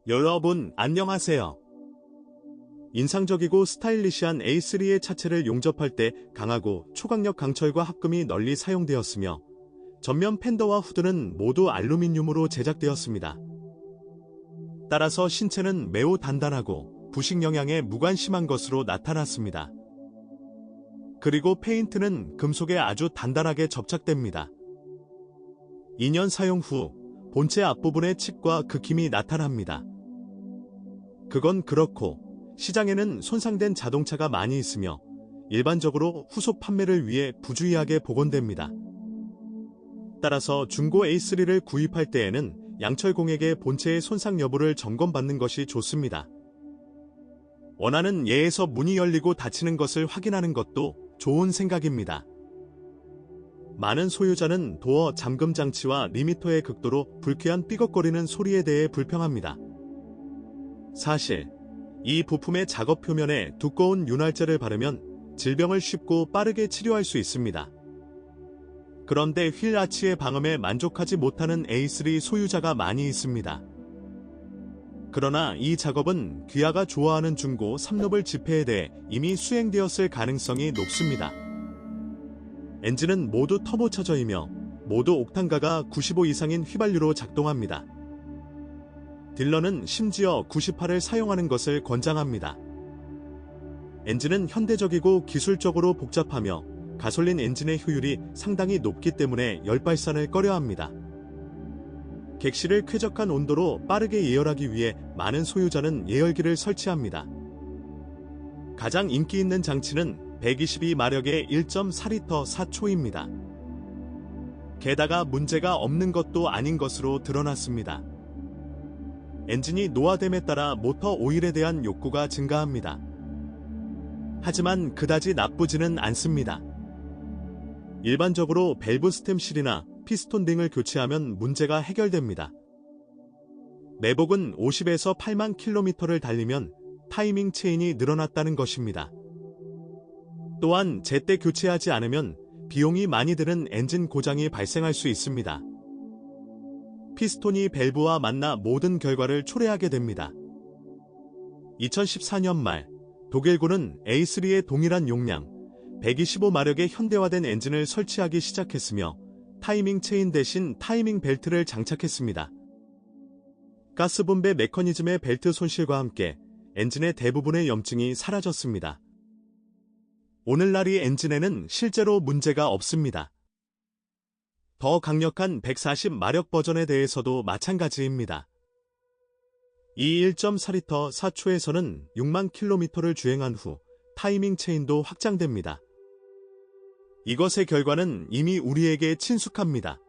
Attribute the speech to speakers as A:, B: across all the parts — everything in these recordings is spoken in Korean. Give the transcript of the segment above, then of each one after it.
A: 여러분 안녕하세요. 인상적이고 스타일리시한 A3의 차체를 용접할 때 강하고 초강력 강철과 합금이 널리 사용되었으며 전면 팬더와 후드는 모두 알루미늄으로 제작되었습니다. 따라서 신체는 매우 단단하고 부식 영향에 무관심한 것으로 나타났습니다. 그리고 페인트는 금속에 아주 단단하게 접착됩니다. 2년 사용 후 본체 앞부분에 칩과 극힘이 나타납니다. 그건 그렇고 시장에는 손상된 자동차가 많이 있으며 일반적으로 후속 판매를 위해 부주의하게 복원됩니다. 따라서 중고 A3를 구입할 때에는 양철공에게 본체의 손상 여부를 점검받는 것이 좋습니다. 원하는 예에서 문이 열리고 닫히는 것을 확인하는 것도 좋은 생각입니다. 많은 소유자는 도어 잠금 장치와 리미터의 극도로 불쾌한 삐걱거리는 소리에 대해 불평합니다. 사실 이 부품의 작업 표면에 두꺼운 윤활제를 바르면 질병을 쉽고 빠르게 치료할 수 있습니다. 그런데 휠 아치의 방음에 만족하지 못하는 A3 소유자가 많이 있습니다. 그러나 이 작업은 귀하가 좋아하는 중고 3룹을 지폐에 대해 이미 수행되었을 가능성이 높습니다. 엔진은 모두 터보차저이며 모두 옥탄가가 95 이상인 휘발유로 작동합니다. 딜러는 심지어 98을 사용하는 것을 권장합니다. 엔진은 현대적이고 기술적으로 복잡하며 가솔린 엔진의 효율이 상당히 높기 때문에 열발산을 꺼려합니다. 객실을 쾌적한 온도로 빠르게 예열하기 위해 많은 소유자는 예열기를 설치합니다. 가장 인기 있는 장치는 122마력의 1.4리터 4초입니다. 게다가 문제가 없는 것도 아닌 것으로 드러났습니다. 엔진이 노화됨에 따라 모터 오일에 대한 욕구가 증가합니다. 하지만 그다지 나쁘지는 않습니다. 일반적으로 밸브 스템 실이나 피스톤 등을 교체하면 문제가 해결됩니다. 매복은 50에서 8만 킬로미터를 달리면 타이밍 체인이 늘어났다는 것입니다. 또한 제때 교체하지 않으면 비용이 많이 드는 엔진 고장이 발생할 수 있습니다. 피스톤이 밸브와 만나 모든 결과를 초래하게 됩니다. 2014년 말 독일군은 A3의 동일한 용량 125마력의 현대화된 엔진을 설치하기 시작했으며 타이밍 체인 대신 타이밍 벨트를 장착했습니다. 가스 분배 메커니즘의 벨트 손실과 함께 엔진의 대부분의 염증이 사라졌습니다. 오늘날 이 엔진에는 실제로 문제가 없습니다. 더 강력한 140마력 버전에 대해서도 마찬가지입니다. 이 1.4리터 4초에서는 6만 킬로미터를 주행한 후 타이밍 체인도 확장됩니다. 이것의 결과는 이미 우리에게 친숙합니다.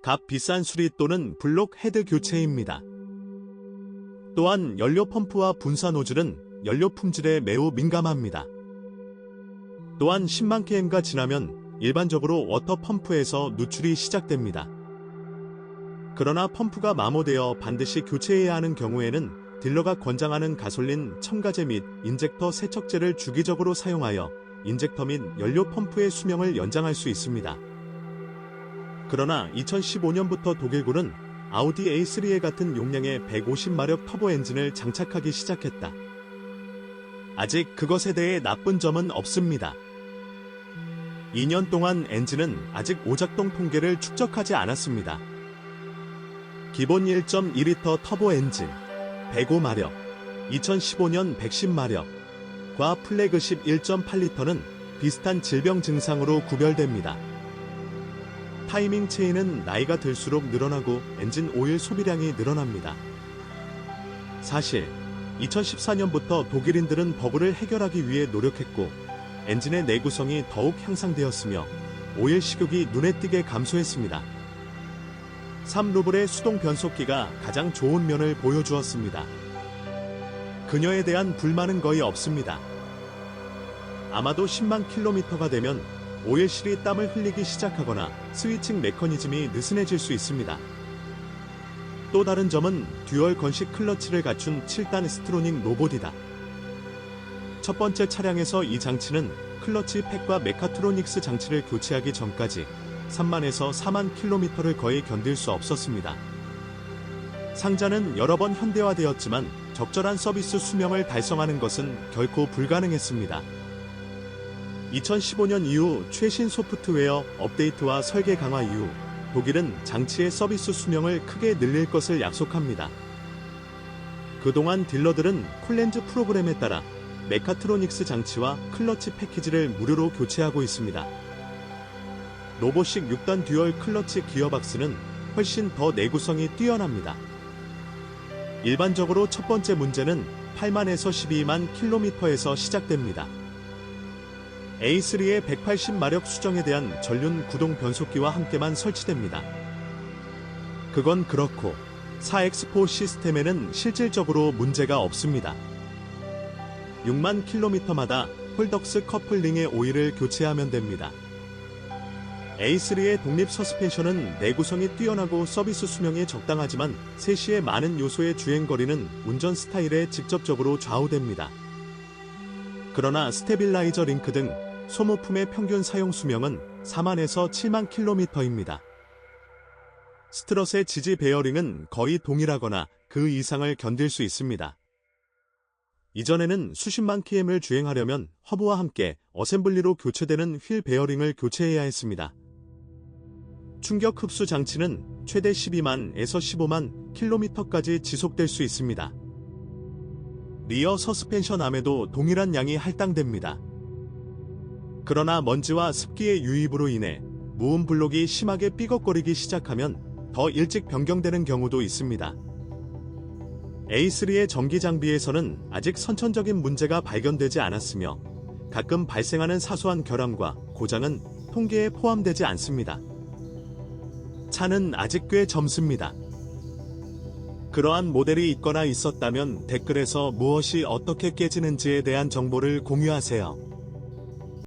A: 값 비싼 수리 또는 블록 헤드 교체입니다. 또한 연료 펌프와 분사 노즐은 연료 품질에 매우 민감합니다. 또한 10만 km가 지나면 일반적으로 워터 펌프에서 누출이 시작됩니다. 그러나 펌프가 마모되어 반드시 교체해야 하는 경우에는 딜러가 권장하는 가솔린 첨가제 및 인젝터 세척제를 주기적으로 사용하여 인젝터 및 연료 펌프의 수명을 연장할 수 있습니다. 그러나 2015년부터 독일군은 아우디 A3에 같은 용량의 150마력 터보 엔진을 장착하기 시작했다. 아직 그것에 대해 나쁜 점은 없습니다. 2년 동안 엔진은 아직 오작동 통계를 축적하지 않았습니다. 기본 1.2리터 터보 엔진, 105마력, 2015년 110마력과 플래그십 1.8리터는 비슷한 질병 증상으로 구별됩니다. 타이밍 체인은 나이가 들수록 늘어나고 엔진 오일 소비량이 늘어납니다. 사실 2014년부터 독일인들은 버그를 해결하기 위해 노력했고 엔진의 내구성이 더욱 향상되었으며 오일 식욕이 눈에 띄게 감소했습니다. 3루블의 수동 변속기가 가장 좋은 면을 보여주었습니다. 그녀에 대한 불만은 거의 없습니다. 아마도 10만 킬로미터가 되면 오일실이 땀을 흘리기 시작하거나 스위칭 메커니즘이 느슨해질 수 있습니다. 또 다른 점은 듀얼 건식 클러치를 갖춘 7단 스트로닉 로봇이다. 첫 번째 차량에서 이 장치는 클러치 팩과 메카트로닉스 장치를 교체하기 전까지 3만에서 4만 킬로미터를 거의 견딜 수 없었습니다. 상자는 여러 번 현대화되었지만 적절한 서비스 수명을 달성하는 것은 결코 불가능했습니다. 2015년 이후 최신 소프트웨어 업데이트와 설계 강화 이후 독일은 장치의 서비스 수명을 크게 늘릴 것을 약속합니다. 그동안 딜러들은 콜렌즈 프로그램에 따라 메카트로닉스 장치와 클러치 패키지를 무료로 교체하고 있습니다. 로보식 6단 듀얼 클러치 기어박스는 훨씬 더 내구성이 뛰어납니다. 일반적으로 첫 번째 문제는 8만에서 12만 킬로미터에서 시작됩니다. A3의 180마력 수정에 대한 전륜 구동 변속기와 함께만 설치됩니다. 그건 그렇고 4X4 시스템에는 실질적으로 문제가 없습니다. 6만 킬로미터마다 홀덕스 커플링의 오일을 교체하면 됩니다. A3의 독립 서스펜션은 내구성이 뛰어나고 서비스 수명이 적당하지만 3시의 많은 요소의 주행거리는 운전 스타일에 직접적으로 좌우됩니다. 그러나 스테빌라이저 링크 등 소모품의 평균 사용 수명은 4만에서 7만 킬로미터입니다. 스트럿의 지지 베어링은 거의 동일하거나 그 이상을 견딜 수 있습니다. 이전에는 수십만 km을 주행하려면 허브와 함께 어셈블리로 교체되는 휠 베어링을 교체해야 했습니다. 충격 흡수 장치는 최대 12만에서 15만 킬로미터까지 지속될 수 있습니다. 리어 서스펜션 암에도 동일한 양이 할당됩니다. 그러나 먼지와 습기의 유입으로 인해 무음 블록이 심하게 삐걱거리기 시작하면 더 일찍 변경되는 경우도 있습니다. A3의 전기 장비에서는 아직 선천적인 문제가 발견되지 않았으며 가끔 발생하는 사소한 결함과 고장은 통계에 포함되지 않습니다. 차는 아직 꽤 젊습니다. 그러한 모델이 있거나 있었다면 댓글에서 무엇이 어떻게 깨지는지에 대한 정보를 공유하세요.